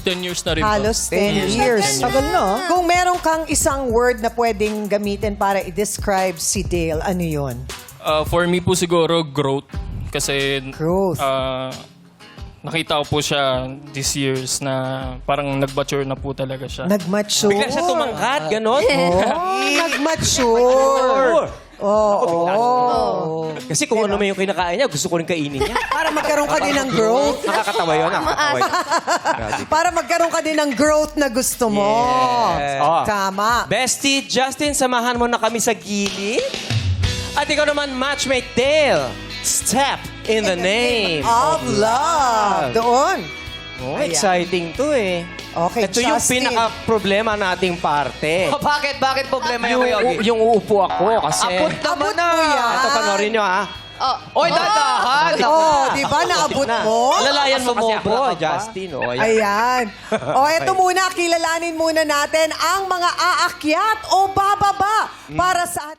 10 years na rin po. Halos 10 years. Tagal na. Kung meron kang isang word na pwedeng gamitin para i-describe si Dale, ano yun? For me po siguro, growth. Kasi Growth. nakita ko po siya this years na parang nag-mature na po talaga siya. Nag-mature. Bigla siya tumangkat, ganon. Oh, nag-mature. Oo. Kasi kung ano may yung kinakain niya, gusto ko rin kainin niya. Para magkaroon ka din ng growth. Nakakatawa yun, nakakatawa yun. Para magkaroon ka din ng growth na gusto mo. Yes. Oh. Tama. Bestie Justin, samahan mo na kami sa gilid. At ikaw naman, matchmate Dale. Step in the name Of love. Doon. Oh, Ayan. exciting to eh. Okay, Ito yung Justin. pinaka-problema nating parte. Bakit? Bakit problema yung kayo? Yung uupo ako kasi... Abot naman Abot mo yan. Ito, panoorin nyo ha. Oy, dadahan! Oh, di ba naabot mo? Alalayan mo kasi ako Sumobra kay ka ba? Justin. Oh, ayan. Ayan. O, eto muna, kilalanin muna natin ang mga aakyat o bababa para sa